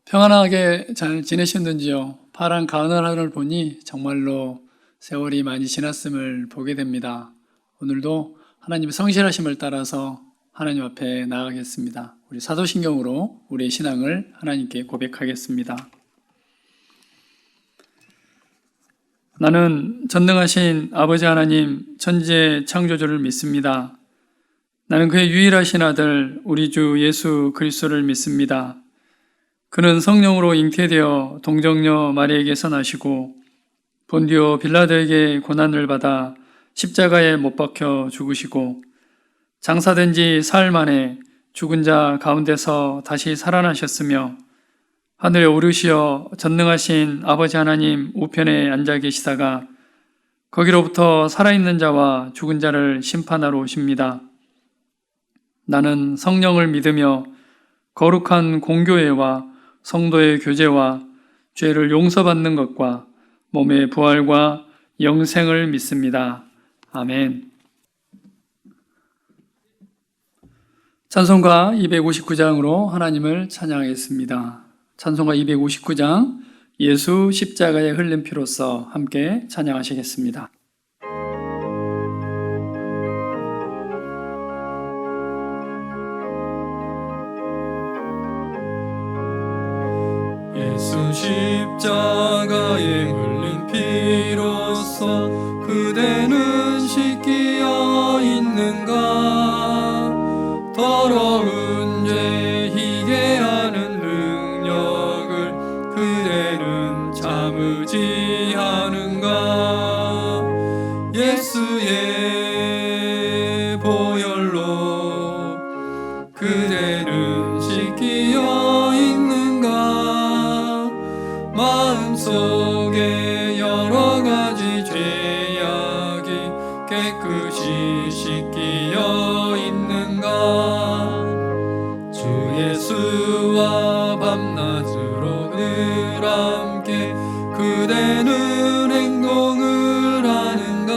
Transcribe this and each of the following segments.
평안하게 잘 지내셨는지요? 파란 가을 하늘을 보니 정말로 세월이 많이 지났음을 보게 됩니다. 오늘도 하나님의 성실하심을 따라서 하나님 앞에 나아가겠습니다. 우리 사도신경으로 우리의 신앙을 하나님께 고백하겠습니다. 나는 전능하신 아버지 하나님 천지의 창조주를 믿습니다. 나는 그의 유일하신 아들 우리 주 예수 그리스도를 믿습니다. 그는 성령으로 잉태되어 동정녀 마리에게서 나시고 본디오 빌라도에게 고난을 받아 십자가에 못 박혀 죽으시고 장사된 지 사흘 만에 죽은 자 가운데서 다시 살아나셨으며 하늘에 오르시어 전능하신 아버지 하나님 우편에 앉아 계시다가 거기로부터 살아있는 자와 죽은 자를 심판하러 오십니다. 나는 성령을 믿으며 거룩한 공교회와 성도의 교제와 죄를 용서받는 것과 몸의 부활과 영생을 믿습니다. 아멘. 찬송가 259장으로 하나님을 찬양하겠습니다. 찬송가 259장 예수 십자가에 흘린 피로써 함께 찬양하시겠습니다. 예수 십자가에 흘린 피로써 그대는 씻기어 있는가? 더러운 죄 희게 하는 능력을 그대는 참으지 않은가? 예수의 보혈로 그대는 씻기어 있는가? 마음속에 여러 가지 죄악이 깨끗이 씻기어 있는가? 주 예수와 밤낮으로 늘 함께 그대는 행동을 하는가?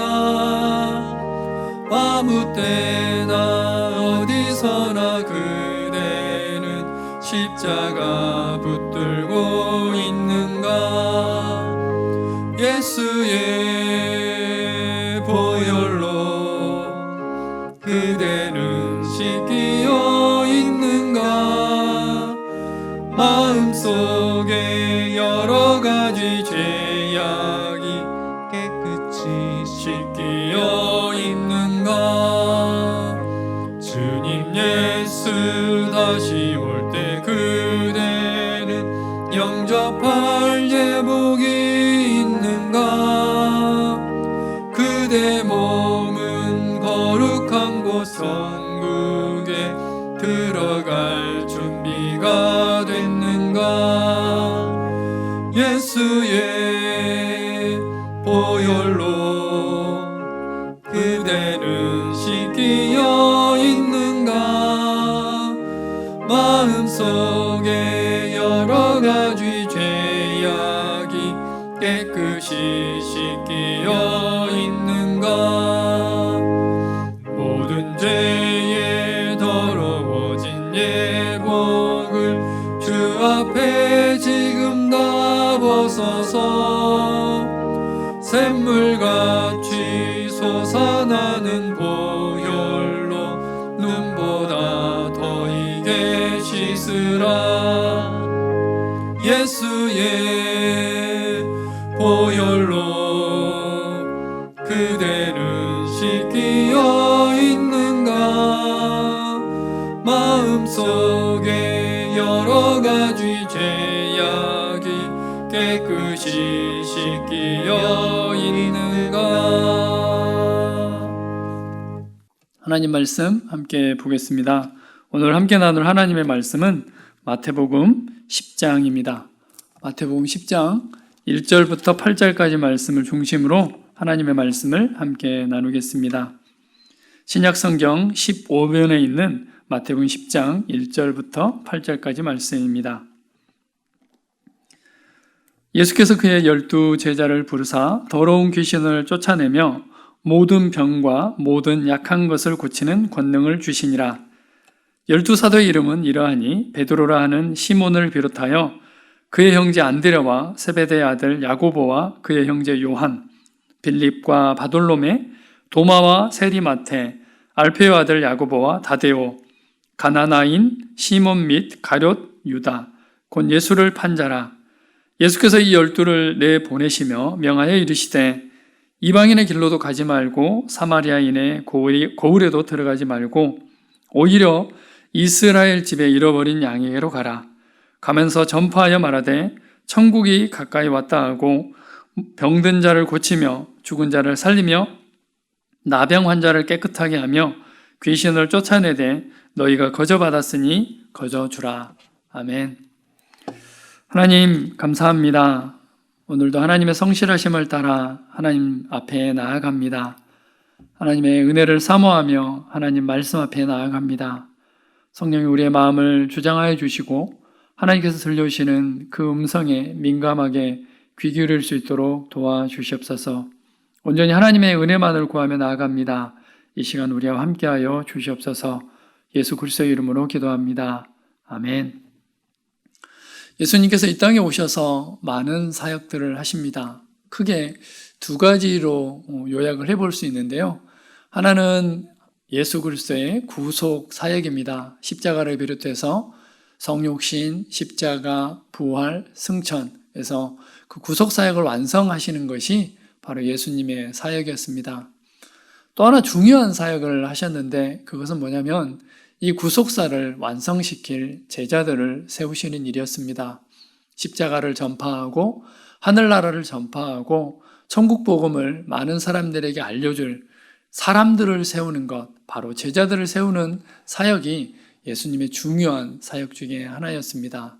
아무 때나 어디서나 그대는 십자가 붙들고 있는가? 예수의 보혈로 그대는 씻기어 있는가? 마음속에 여러 가지 죄악이 깨끗이 씻기어 있는가? 주님 예수 다시 올 때 그대는 영접할 예복이 있는가? 그대 몸은 거룩한 곳 천국에 들어갈 준비가 됐는가? 예수의 보혈로 그대는 씻기어 있는가? 마음속에 여러 가지 죄악이 깨끗이 씻기어 있는가? 모든 죄에 더러워진 예복을 주 앞에 지금 다 벗어서 샘물같이 솟아나는 보혈로 눈보다 더 이게 씻으라. 예수의 보혈로 그대는 씻기어 있는가? 마음속에 여러 가지 죄악이 깨끗이 씻기어 있는가? 하나님 말씀 함께 보겠습니다. 오늘 함께 나눌 하나님의 말씀은 마태복음 10장입니다. 마태복음 10장 1절부터 8절까지 말씀을 중심으로 하나님의 말씀을 함께 나누겠습니다. 신약성경 15면에 있는 마태복음 10장 1절부터 8절까지 말씀입니다. 예수께서 그의 12 제자를 부르사 더러운 귀신을 쫓아내며 모든 병과 모든 약한 것을 고치는 권능을 주시니라. 12 사도의 이름은 이러하니 베드로라 하는 시몬을 비롯하여 그의 형제 안드레와 세베대의 아들 야고보와 그의 형제 요한, 빌립과 바돌로메, 도마와 세리마테, 알페의 아들 야고보와 다데오, 가나나인 시몬 및 가룟 유다, 곧 예수를 판 자라. 예수께서 이 12를 내보내시며 명하여 이르시되 이방인의 길로도 가지 말고 사마리아인의 고을에도 들어가지 말고 오히려 이스라엘 집에 잃어버린 양에게로 가라. 가면서 전파하여 말하되 천국이 가까이 왔다 하고 병든 자를 고치며 죽은 자를 살리며 나병 환자를 깨끗하게 하며 귀신을 쫓아내되 너희가 거저받았으니 거저주라. 아멘. 하나님 감사합니다. 오늘도 하나님의 성실하심을 따라 하나님 앞에 나아갑니다. 하나님의 은혜를 사모하며 하나님 말씀 앞에 나아갑니다. 성령이 우리의 마음을 주장하여 주시고 하나님께서 들려주시는 그 음성에 민감하게 귀 기울일 수 있도록 도와주시옵소서. 온전히 하나님의 은혜만을 구하며 나아갑니다. 이 시간 우리와 함께하여 주시옵소서. 예수 그리스도의 이름으로 기도합니다. 아멘. 예수님께서 이 땅에 오셔서 많은 사역들을 하십니다. 크게 두 가지로 요약을 해볼 수 있는데요. 하나는 예수 그리스도의 구속 사역입니다. 십자가를 비롯해서 성육신, 십자가, 부활, 승천에서 그 구속 사역을 완성하시는 것이 바로 예수님의 사역이었습니다. 또 하나 중요한 사역을 하셨는데 그것은 뭐냐면 이 구속사를 완성시킬 제자들을 세우시는 일이었습니다. 십자가를 전파하고 하늘나라를 전파하고 천국 복음을 많은 사람들에게 알려줄 사람들을 세우는 것, 바로 제자들을 세우는 사역이 예수님의 중요한 사역 중에 하나였습니다.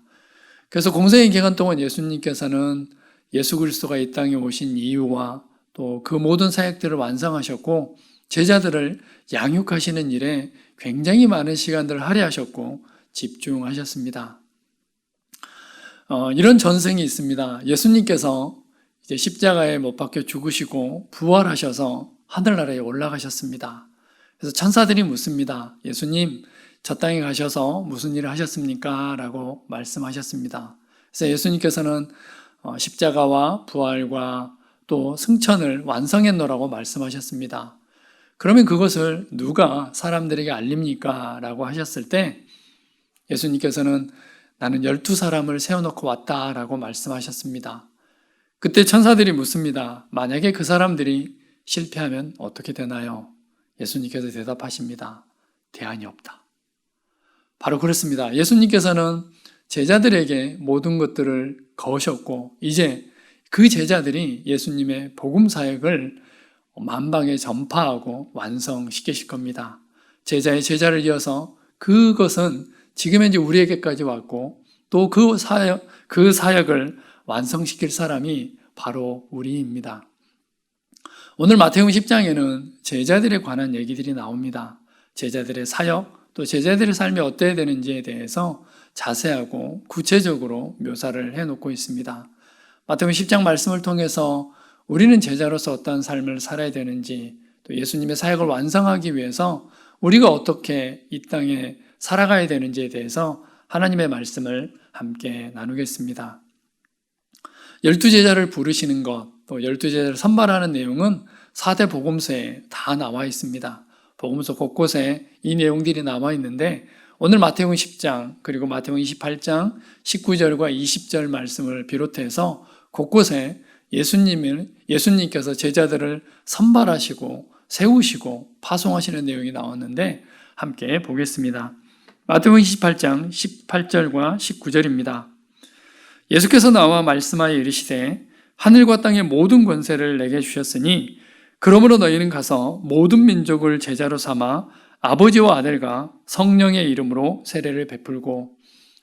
그래서 공생의 기간 동안 예수님께서는 예수 그리스도가 이 땅에 오신 이유와 또 그 모든 사역들을 완성하셨고 제자들을 양육하시는 일에 굉장히 많은 시간들을 할애하셨고 집중하셨습니다. 이런 전생이 있습니다. 예수님께서 이제 십자가에 못 박혀 죽으시고 부활하셔서 하늘나라에 올라가셨습니다. 그래서 천사들이 묻습니다. 예수님, 저 땅에 가셔서 무슨 일을 하셨습니까? 라고 말씀하셨습니다. 그래서 예수님께서는 십자가와 부활과 또 승천을 완성했노라고 말씀하셨습니다. 그러면 그것을 누가 사람들에게 알립니까? 라고 하셨을 때 예수님께서는 나는 12사람을 세워놓고 왔다 라고 말씀하셨습니다. 그때 천사들이 묻습니다. 만약에 그 사람들이 실패하면 어떻게 되나요? 예수님께서 대답하십니다. 대안이 없다. 바로 그렇습니다. 예수님께서는 제자들에게 모든 것들을 거셨고 이제 그 제자들이 예수님의 복음 사역을 만방에 전파하고 완성시키실 겁니다. 제자의 제자를 이어서 그것은 지금 현재 우리에게까지 왔고 또 그 사역을 완성시킬 사람이 바로 우리입니다. 오늘 마태복음 10장에는 제자들에 관한 얘기들이 나옵니다. 제자들의 사역, 또 제자들의 삶이 어때야 되는지에 대해서 자세하고 구체적으로 묘사를 해놓고 있습니다. 마태복음 10장 말씀을 통해서 우리는 제자로서 어떤 삶을 살아야 되는지, 또 예수님의 사역을 완성하기 위해서 우리가 어떻게 이 땅에 살아가야 되는지에 대해서 하나님의 말씀을 함께 나누겠습니다. 12제자를 부르시는 것, 또 12제자를 선발하는 내용은 4대 복음서에 다 나와 있습니다. 복음서 곳곳에 이 내용들이 나와 있는데 오늘 마태복음 10장 그리고 마태복음 28장 19절과 20절 말씀을 비롯해서 곳곳에 예수님께서 제자들을 선발하시고 세우시고 파송하시는 내용이 나왔는데 함께 보겠습니다. 마태복음 28장 18절과 19절입니다. 예수께서 나와 말씀하여 이르시되 하늘과 땅의 모든 권세를 내게 주셨으니 그러므로 너희는 가서 모든 민족을 제자로 삼아 아버지와 아들과 성령의 이름으로 세례를 베풀고,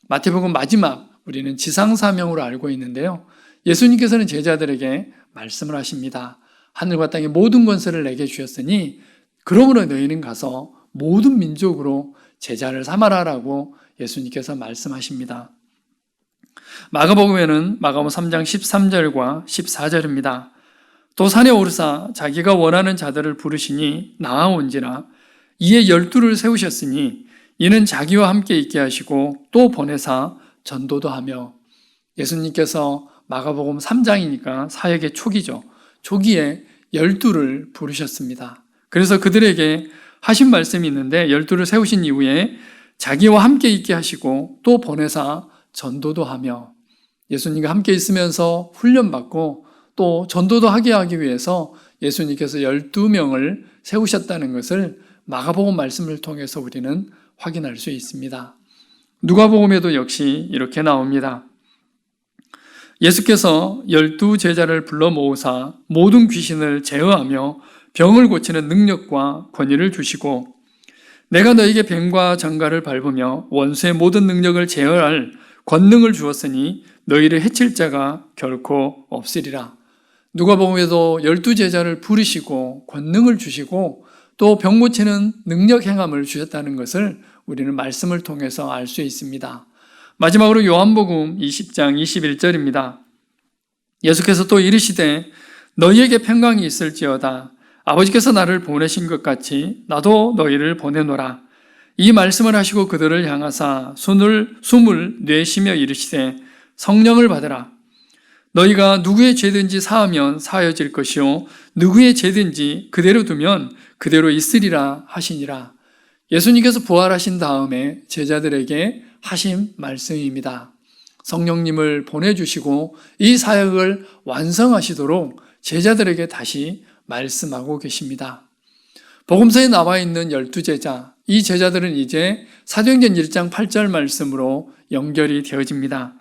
마태복음 마지막 우리는 지상사명으로 알고 있는데요. 예수님께서는 제자들에게 말씀을 하십니다. 하늘과 땅의 모든 권세를 내게 주셨으니 그러므로 너희는 가서 모든 민족으로 제자를 삼아라라고 예수님께서 말씀하십니다. 마가복음에는 마가복음 3장 13절과 14절입니다. 또 산에 오르사 자기가 원하는 자들을 부르시니 나아온지라 이에 12를 세우셨으니 이는 자기와 함께 있게 하시고 또 보내사 전도도 하며 예수님께서 마가복음 3장이니까 사역의 초기죠. 초기에 12를 부르셨습니다. 그래서 그들에게 하신 말씀이 있는데 12를 세우신 이후에 자기와 함께 있게 하시고 또 보내사 전도도 하며 예수님과 함께 있으면서 훈련받고 또 전도도 하기 위해서 예수님께서 12명을 세우셨다는 것을 마가복음 말씀을 통해서 우리는 확인할 수 있습니다. 누가복음에도 역시 이렇게 나옵니다. 예수께서 12제자를 불러 모으사 모든 귀신을 제어하며 병을 고치는 능력과 권위를 주시고 내가 너에게 뱀과 장가를 밟으며 원수의 모든 능력을 제어할 권능을 주었으니 너희를 해칠 자가 결코 없으리라. 누가복음에도 12제자를 부르시고 권능을 주시고 또 병 고치는 능력 행함을 주셨다는 것을 우리는 말씀을 통해서 알 수 있습니다. 마지막으로 요한복음 20장 21절입니다. 예수께서 또 이르시되 너희에게 평강이 있을지어다. 아버지께서 나를 보내신 것 같이 나도 너희를 보내노라. 이 말씀을 하시고 그들을 향하사 숨을 내쉬며 이르시되 성령을 받으라. 너희가 누구의 죄든지 사하면 사하여질 것이요 누구의 죄든지 그대로 두면 그대로 있으리라 하시니라. 예수님께서 부활하신 다음에 제자들에게 하신 말씀입니다. 성령님을 보내주시고 이 사역을 완성하시도록 제자들에게 다시 말씀하고 계십니다. 복음서에 나와 있는 12제자, 이 제자들은 이제 사도행전 1장 8절 말씀으로 연결이 되어집니다.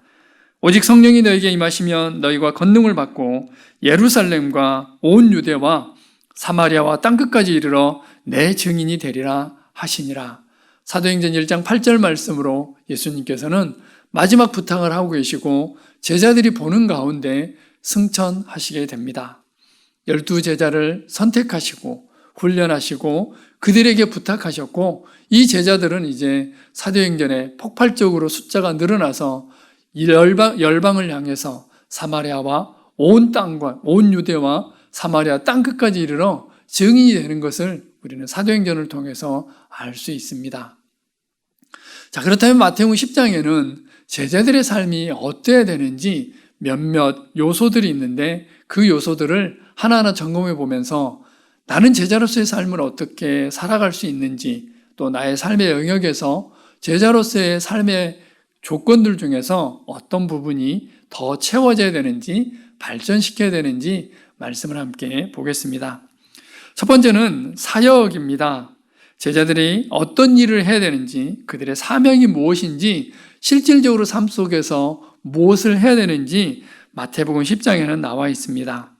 오직 성령이 너에게 임하시면 너희가 권능을 받고 예루살렘과 온 유대와 사마리아와 땅끝까지 이르러 내 증인이 되리라 하시니라. 사도행전 1장 8절 말씀으로 예수님께서는 마지막 부탁을 하고 계시고 제자들이 보는 가운데 승천하시게 됩니다. 12제자를 선택하시고 훈련하시고 그들에게 부탁하셨고 이 제자들은 이제 사도행전에 폭발적으로 숫자가 늘어나서 열방을 향해서 사마리아와 온 땅과 온 유대와 사마리아 땅끝까지 이르러 증인이 되는 것을 우리는 사도행전을 통해서 알 수 있습니다. 자, 그렇다면 마태복음 10장에는 제자들의 삶이 어때야 되는지 몇몇 요소들이 있는데 그 요소들을 하나하나 점검해 보면서 나는 제자로서의 삶을 어떻게 살아갈 수 있는지 또 나의 삶의 영역에서 제자로서의 삶의 조건들 중에서 어떤 부분이 더 채워져야 되는지 발전시켜야 되는지 말씀을 함께 보겠습니다. 첫 번째는 사역입니다. 제자들이 어떤 일을 해야 되는지 그들의 사명이 무엇인지 실질적으로 삶 속에서 무엇을 해야 되는지 마태복음 10장에는 나와 있습니다.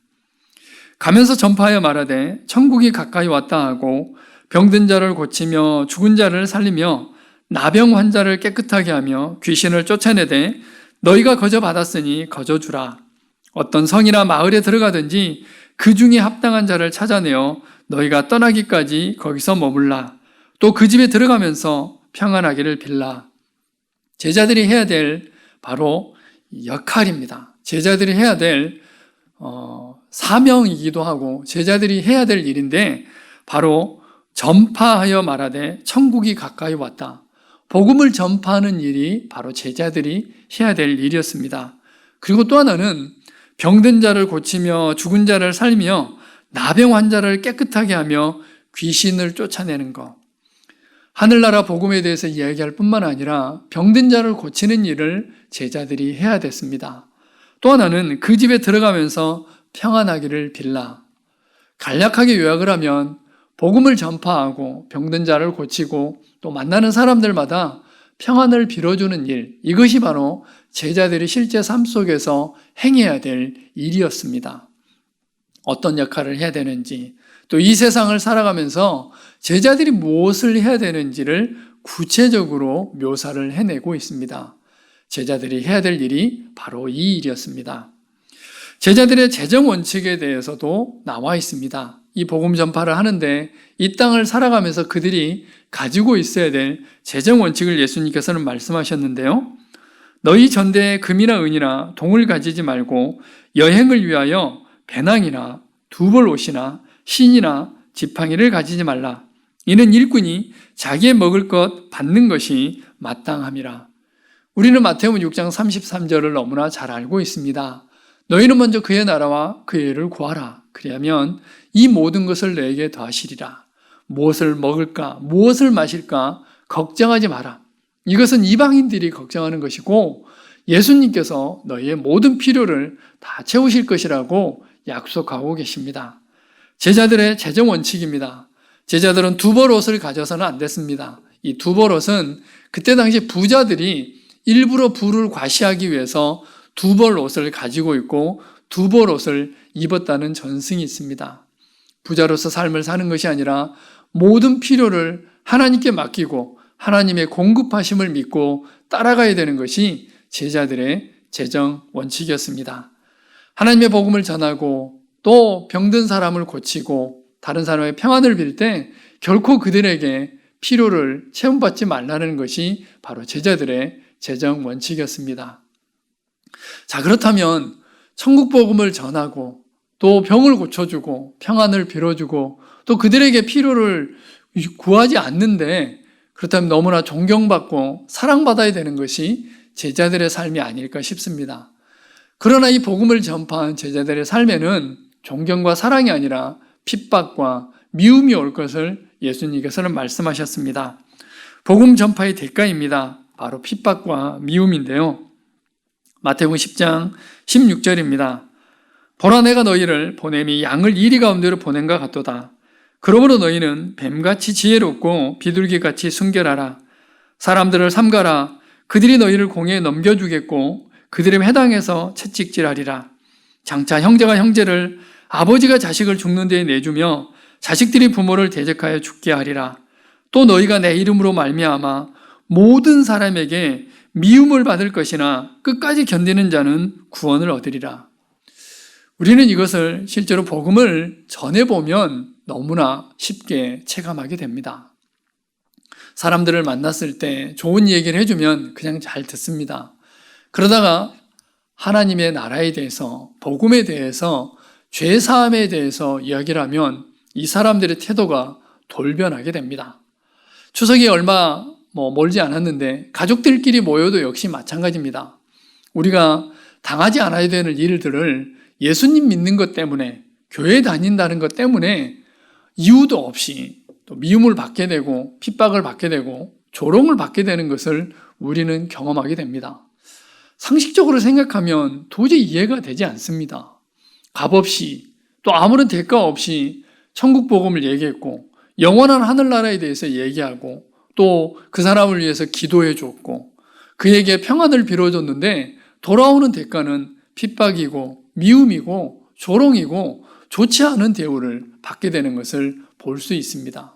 가면서 전파하여 말하되 천국이 가까이 왔다 하고 병든 자를 고치며 죽은 자를 살리며 나병 환자를 깨끗하게 하며 귀신을 쫓아내되 너희가 거저 받았으니 거저 주라. 어떤 성이나 마을에 들어가든지 그 중에 합당한 자를 찾아내어 너희가 떠나기까지 거기서 머물라. 또 그 집에 들어가면서 평안하기를 빌라. 제자들이 해야 될 바로 역할입니다. 제자들이 해야 될 사명이기도 하고 제자들이 해야 될 일인데 바로 전파하여 말하되 천국이 가까이 왔다. 복음을 전파하는 일이 바로 제자들이 해야 될 일이었습니다. 그리고 또 하나는 병든 자를 고치며 죽은 자를 살리며 나병 환자를 깨끗하게 하며 귀신을 쫓아내는 것. 하늘나라 복음에 대해서 이야기할 뿐만 아니라 병든 자를 고치는 일을 제자들이 해야 됐습니다. 또 하나는 그 집에 들어가면서 평안하기를 빌라. 간략하게 요약을 하면 복음을 전파하고 병든 자를 고치고 또 만나는 사람들마다 평안을 빌어주는 일, 이것이 바로 제자들이 실제 삶 속에서 행해야 될 일이었습니다. 어떤 역할을 해야 되는지, 또 이 세상을 살아가면서 제자들이 무엇을 해야 되는지를 구체적으로 묘사를 해내고 있습니다. 제자들이 해야 될 일이 바로 이 일이었습니다. 제자들의 재정 원칙에 대해서도 나와 있습니다. 이 복음 전파를 하는데 이 땅을 살아가면서 그들이 가지고 있어야 될 재정 원칙을 예수님께서는 말씀하셨는데요. 너희 전대에 금이나 은이나 동을 가지지 말고 여행을 위하여 배낭이나 두벌 옷이나 신이나 지팡이를 가지지 말라. 이는 일꾼이 자기의 먹을 것 받는 것이 마땅함이라. 우리는 마태복음 6장 33절을 너무나 잘 알고 있습니다. 너희는 먼저 그의 나라와 그의 의를 구하라. 그리하면 이 모든 것을 너에게 더하시리라. 무엇을 먹을까, 무엇을 마실까 걱정하지 마라. 이것은 이방인들이 걱정하는 것이고 예수님께서 너희의 모든 필요를 다 채우실 것이라고 약속하고 계십니다. 제자들의 재정 원칙입니다. 제자들은 두 벌 옷을 가져서는 안 됐습니다. 이 두 벌 옷은 그때 당시 부자들이 일부러 부를 과시하기 위해서 두 벌 옷을 가지고 있고 두 벌 옷을 입었다는 전승이 있습니다. 부자로서 삶을 사는 것이 아니라 모든 필요를 하나님께 맡기고 하나님의 공급하심을 믿고 따라가야 되는 것이 제자들의 재정 원칙이었습니다. 하나님의 복음을 전하고 또 병든 사람을 고치고 다른 사람의 평안을 빌 때 결코 그들에게 필요를 채움받지 말라는 것이 바로 제자들의 재정 원칙이었습니다. 자, 그렇다면 천국 복음을 전하고 또 병을 고쳐주고 평안을 빌어주고 또 그들에게 필요를 구하지 않는데 그렇다면 너무나 존경받고 사랑받아야 되는 것이 제자들의 삶이 아닐까 싶습니다. 그러나 이 복음을 전파한 제자들의 삶에는 존경과 사랑이 아니라 핍박과 미움이 올 것을 예수님께서는 말씀하셨습니다. 복음 전파의 대가입니다. 바로 핍박과 미움인데요. 마태복음 10장 16절입니다. 보라 내가 너희를 보냄이 양을 이리 가운데로 보낸과 같도다. 그러므로 너희는 뱀같이 지혜롭고 비둘기같이 순결하라. 사람들을 삼가라. 그들이 너희를 공에 넘겨주겠고 그들의 회당에서 채찍질하리라. 장차 형제가 형제를 아버지가 자식을 죽는 데에 내주며 자식들이 부모를 대적하여 죽게 하리라. 또 너희가 내 이름으로 말미암아 모든 사람에게 미움을 받을 것이나 끝까지 견디는 자는 구원을 얻으리라. 우리는 이것을 실제로 복음을 전해보면 너무나 쉽게 체감하게 됩니다. 사람들을 만났을 때 좋은 얘기를 해주면 그냥 잘 듣습니다. 그러다가 하나님의 나라에 대해서, 복음에 대해서, 죄사함에 대해서 이야기를 하면 이 사람들의 태도가 돌변하게 됩니다. 추석이 얼마 멀지 않았는데 가족들끼리 모여도 역시 마찬가지입니다. 우리가 당하지 않아야 되는 일들을 예수님 믿는 것 때문에, 교회 다닌다는 것 때문에 이유도 없이 또 미움을 받게 되고 핍박을 받게 되고 조롱을 받게 되는 것을 우리는 경험하게 됩니다. 상식적으로 생각하면 도저히 이해가 되지 않습니다. 값없이 또 아무런 대가 없이 천국 복음을 얘기했고 영원한 하늘나라에 대해서 얘기하고 또 그 사람을 위해서 기도해 줬고 그에게 평안을 빌어줬는데 돌아오는 대가는 핍박이고 미움이고 조롱이고 좋지 않은 대우를 받게 되는 것을 볼 수 있습니다.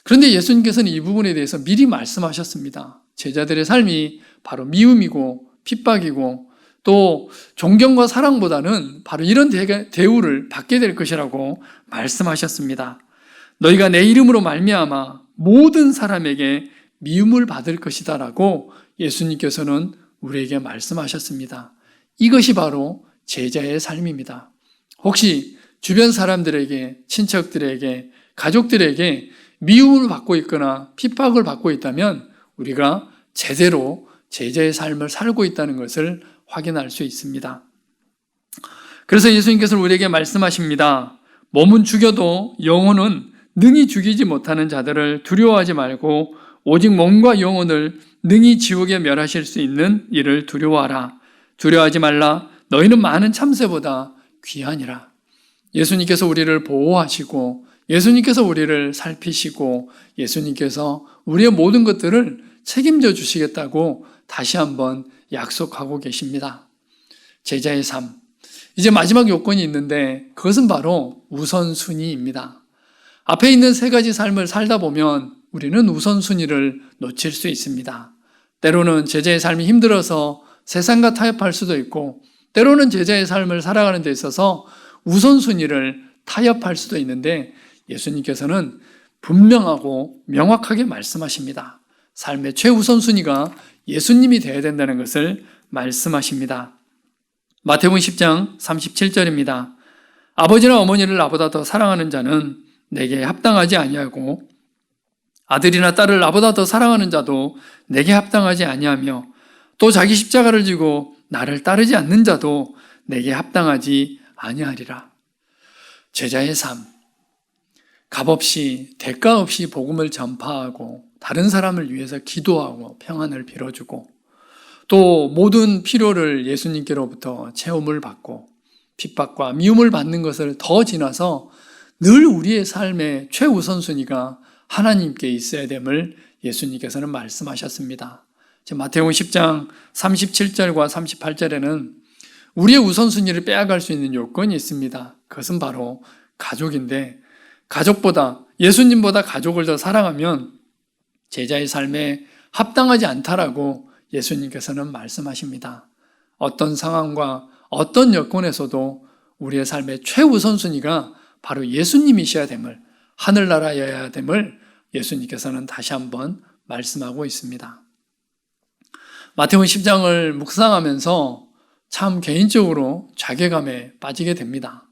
그런데 예수님께서는 이 부분에 대해서 미리 말씀하셨습니다. 제자들의 삶이 바로 미움이고 핍박이고 또 존경과 사랑보다는 바로 이런 대우를 받게 될 것이라고 말씀하셨습니다. 너희가 내 이름으로 말미암아 모든 사람에게 미움을 받을 것이다 라고 예수님께서는 우리에게 말씀하셨습니다. 이것이 바로 제자의 삶입니다. 혹시 주변 사람들에게, 친척들에게, 가족들에게 미움을 받고 있거나 핍박을 받고 있다면 우리가 제대로 제자의 삶을 살고 있다는 것을 확인할 수 있습니다. 그래서 예수님께서는 우리에게 말씀하십니다. 몸은 죽여도 영혼은 능히 죽이지 못하는 자들을 두려워하지 말고 오직 몸과 영혼을 능히 지옥에 멸하실 수 있는 이를 두려워하라. 두려워하지 말라. 너희는 많은 참새보다 귀하니라. 예수님께서 우리를 보호하시고 예수님께서 우리를 살피시고 예수님께서 우리의 모든 것들을 책임져 주시겠다고 다시 한번 약속하고 계십니다. 제자의 삶. 이제 마지막 요건이 있는데 그것은 바로 우선순위입니다. 앞에 있는 세 가지 삶을 살다 보면 우리는 우선순위를 놓칠 수 있습니다. 때로는 제자의 삶이 힘들어서 세상과 타협할 수도 있고 때로는 제자의 삶을 살아가는 데 있어서 우선순위를 타협할 수도 있는데 예수님께서는 분명하고 명확하게 말씀하십니다. 삶의 최우선순위가 예수님이 되어야 된다는 것을 말씀하십니다. 마태복음 10장 37절입니다. 아버지나 어머니를 나보다 더 사랑하는 자는 내게 합당하지 아니하고 아들이나 딸을 나보다 더 사랑하는 자도 내게 합당하지 아니하며 또 자기 십자가를 지고 나를 따르지 않는 자도 내게 합당하지 아니하리라. 제자의 삶, 값없이 대가 없이 복음을 전파하고 다른 사람을 위해서 기도하고 평안을 빌어주고 또 모든 필요를 예수님께로부터 채움을 받고 핍박과 미움을 받는 것을 더 지나서 늘 우리의 삶의 최우선순위가 하나님께 있어야 됨을 예수님께서는 말씀하셨습니다. 마태복음 10장 37절과 38절에는 우리의 우선순위를 빼앗갈 수 있는 요건이 있습니다. 그것은 바로 가족인데, 가족보다, 예수님보다 가족을 더 사랑하면 제자의 삶에 합당하지 않다라고 예수님께서는 말씀하십니다. 어떤 상황과 어떤 여건에서도 우리의 삶의 최우선순위가 바로 예수님이셔야 됨을, 하늘나라여야 됨을 예수님께서는 다시 한번 말씀하고 있습니다. 마태복음 10장을 묵상하면서 참 개인적으로 자괴감에 빠지게 됩니다.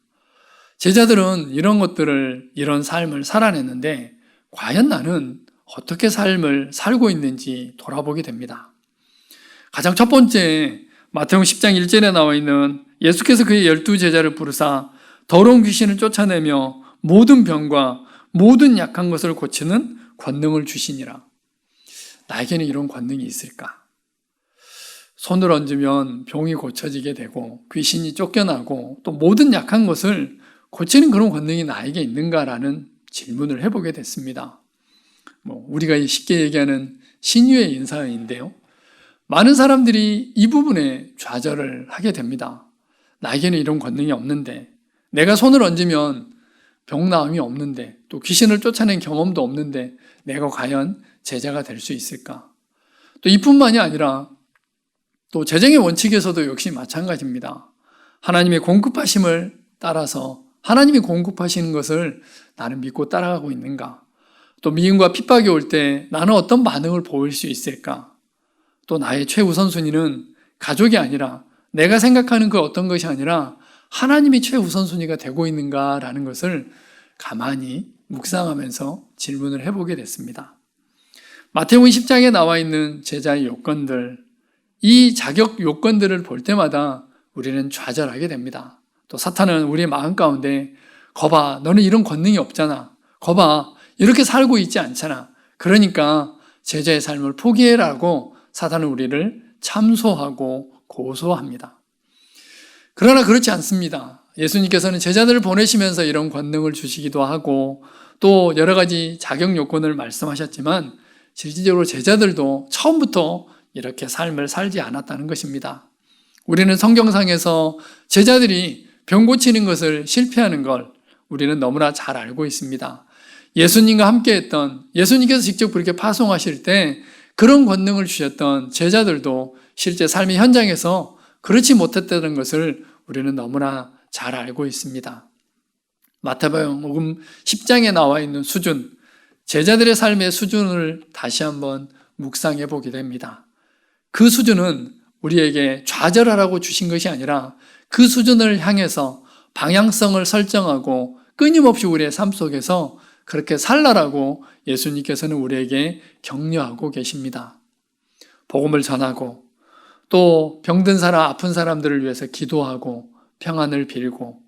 제자들은 이런 것들을, 이런 삶을 살아냈는데 과연 나는 어떻게 삶을 살고 있는지 돌아보게 됩니다. 가장 첫 번째, 마태복음 10장 1절에 나와 있는 예수께서 그의 12제자를 부르사 더러운 귀신을 쫓아내며 모든 병과 모든 약한 것을 고치는 권능을 주시니라. 나에게는 이런 권능이 있을까? 손을 얹으면 병이 고쳐지게 되고 귀신이 쫓겨나고 또 모든 약한 것을 고치는 그런 권능이 나에게 있는가라는 질문을 해보게 됐습니다. 우리가 쉽게 얘기하는 신유의 인사인데요. 많은 사람들이 이 부분에 좌절을 하게 됩니다. 나에게는 이런 권능이 없는데, 내가 손을 얹으면 병 나음이 없는데, 또 귀신을 쫓아낸 경험도 없는데 내가 과연 제자가 될 수 있을까? 또 이뿐만이 아니라 또 재정의 원칙에서도 역시 마찬가지입니다. 하나님의 공급하심을 따라서 하나님이 공급하시는 것을 나는 믿고 따라가고 있는가? 또 미움과 핍박이 올 때 나는 어떤 반응을 보일 수 있을까? 또 나의 최우선순위는 가족이 아니라, 내가 생각하는 그 어떤 것이 아니라 하나님이 최우선순위가 되고 있는가라는 것을 가만히 묵상하면서 질문을 해보게 됐습니다. 마태복음 10장에 나와 있는 제자의 요건들, 이 자격 요건들을 볼 때마다 우리는 좌절하게 됩니다. 또 사탄은 우리의 마음 가운데 거봐, 너는 이런 권능이 없잖아. 거봐, 이렇게 살고 있지 않잖아. 그러니까 제자의 삶을 포기해라고 사탄은 우리를 참소하고 고소합니다. 그러나 그렇지 않습니다. 예수님께서는 제자들을 보내시면서 이런 권능을 주시기도 하고 또 여러 가지 자격 요건을 말씀하셨지만 실질적으로 제자들도 처음부터 이렇게 삶을 살지 않았다는 것입니다. 우리는 성경상에서 제자들이 병 고치는 것을 실패하는 걸 우리는 너무나 잘 알고 있습니다. 예수님과 함께했던, 예수님께서 직접 그렇게 파송하실 때 그런 권능을 주셨던 제자들도 실제 삶의 현장에서 그렇지 못했다는 것을 우리는 너무나 잘 알고 있습니다. 마태복음 10장에 나와 있는 수준, 제자들의 삶의 수준을 다시 한번 묵상해 보게 됩니다. 그 수준은 우리에게 좌절하라고 주신 것이 아니라 그 수준을 향해서 방향성을 설정하고 끊임없이 우리의 삶 속에서 그렇게 살라라고 예수님께서는 우리에게 격려하고 계십니다. 복음을 전하고 또 병든 사람, 아픈 사람들을 위해서 기도하고 평안을 빌고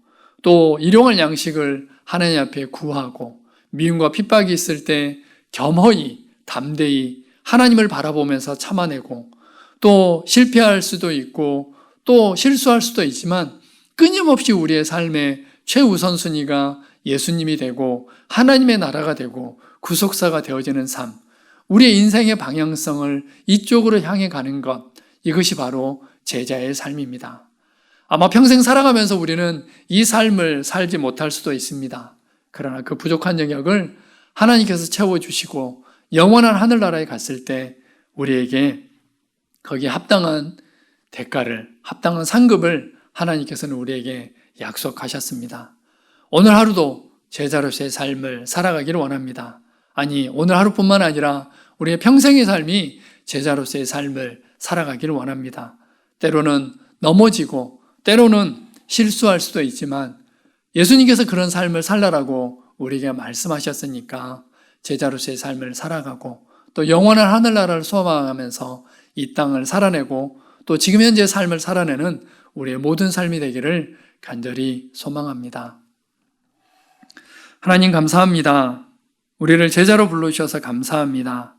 또 일용할 양식을 하나님 앞에 구하고 미움과 핍박이 있을 때 겸허히 담대히 하나님을 바라보면서 참아내고 또 실패할 수도 있고 또 실수할 수도 있지만 끊임없이 우리의 삶의 최우선순위가 예수님이 되고 하나님의 나라가 되고 구속사가 되어지는 삶, 우리의 인생의 방향성을 이쪽으로 향해 가는 것, 이것이 바로 제자의 삶입니다. 아마 평생 살아가면서 우리는 이 삶을 살지 못할 수도 있습니다. 그러나 그 부족한 영역을 하나님께서 채워주시고 영원한 하늘나라에 갔을 때 우리에게 거기에 합당한 대가를, 합당한 상급을 하나님께서는 우리에게 약속하셨습니다. 오늘 하루도 제자로서의 삶을 살아가기를 원합니다. 아니, 오늘 하루뿐만 아니라 우리의 평생의 삶이 제자로서의 삶을 살아가기를 원합니다. 때로는 넘어지고 때로는 실수할 수도 있지만 예수님께서 그런 삶을 살라라고 우리에게 말씀하셨으니까 제자로서의 삶을 살아가고 또 영원한 하늘나라를 소망하면서 이 땅을 살아내고 또 지금 현재의 삶을 살아내는 우리의 모든 삶이 되기를 간절히 소망합니다. 하나님 감사합니다. 우리를 제자로 불러주셔서 감사합니다.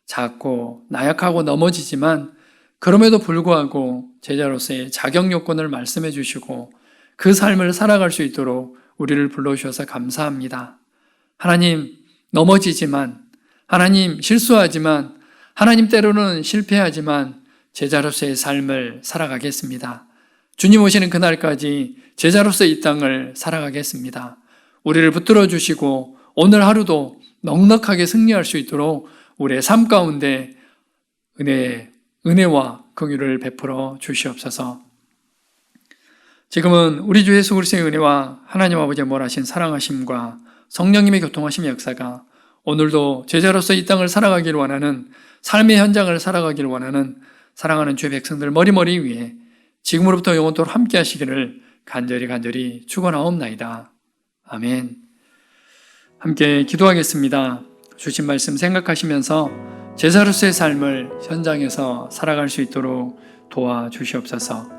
작고 나약하고 넘어지지만 그럼에도 불구하고 제자로서의 자격 요건을 말씀해 주시고 그 삶을 살아갈 수 있도록 우리를 불러주셔서 감사합니다. 하나님, 넘어지지만, 하나님 실수하지만, 하나님 때로는 실패하지만 제자로서의 삶을 살아가겠습니다. 주님 오시는 그날까지 제자로서 이 땅을 살아가겠습니다. 우리를 붙들어 주시고 오늘 하루도 넉넉하게 승리할 수 있도록 우리의 삶 가운데 은혜와 긍휼을 베풀어 주시옵소서. 지금은 우리 주 예수 그리스도의 은혜와 하나님 아버지의 몰하신 사랑하심과 성령님의 교통하심의 역사가 오늘도 제자로서 이 땅을 살아가기를 원하는 삶의 현장을 살아가기를 원하는 사랑하는 주의 백성들 머리머리 위에 지금으로부터 영원토록 함께 하시기를 간절히 축원하옵나이다. 아멘. 함께 기도하겠습니다. 주신 말씀 생각하시면서 제자로서의 삶을 현장에서 살아갈 수 있도록 도와주시옵소서.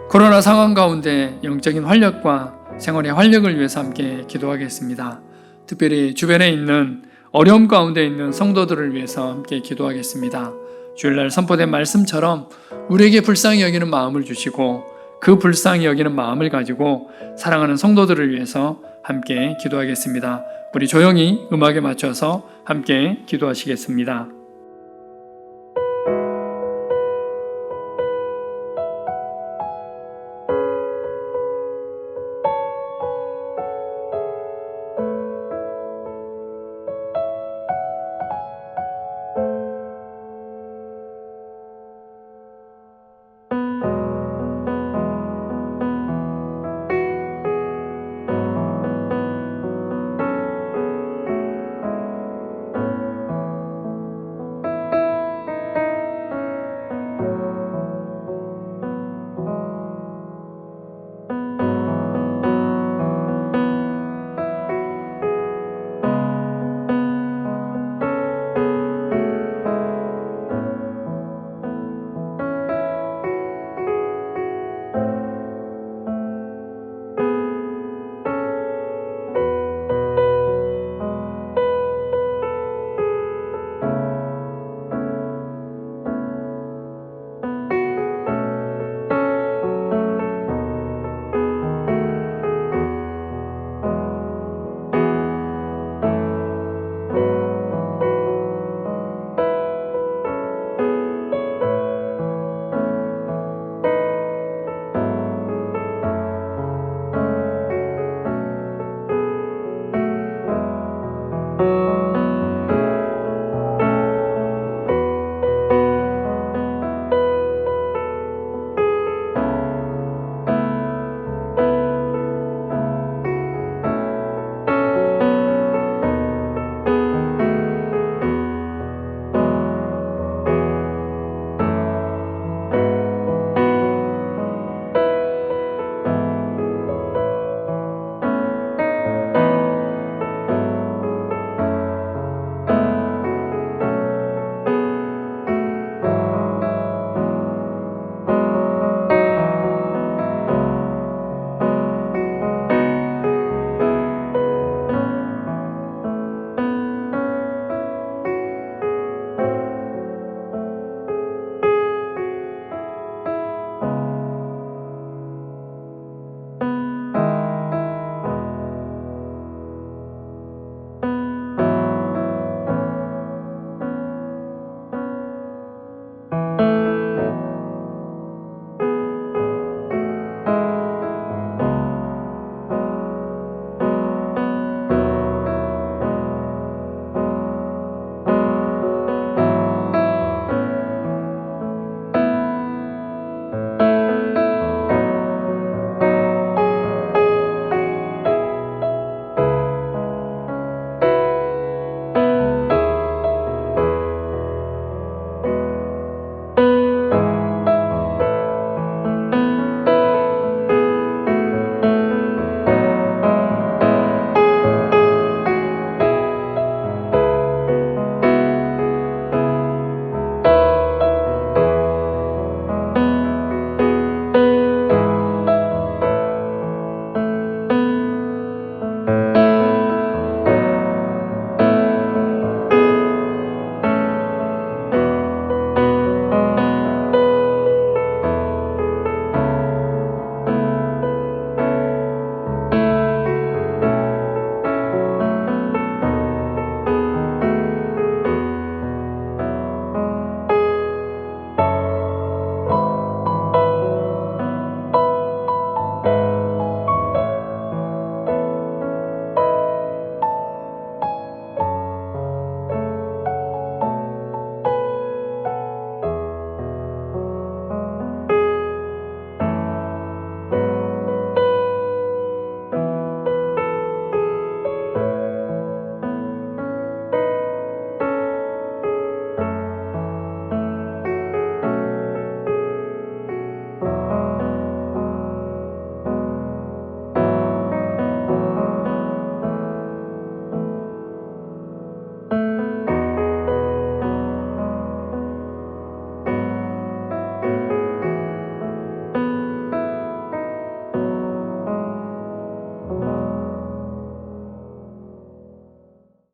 코로나 상황 가운데 영적인 활력과 생활의 활력을 위해서 함께 기도하겠습니다. 특별히 주변에 있는 어려움 가운데 있는 성도들을 위해서 함께 기도하겠습니다. 주일날 선포된 말씀처럼 우리에게 불쌍히 여기는 마음을 주시고 그 불쌍히 여기는 마음을 가지고 사랑하는 성도들을 위해서 함께 기도하겠습니다. 우리 조용히 음악에 맞춰서 함께 기도하시겠습니다.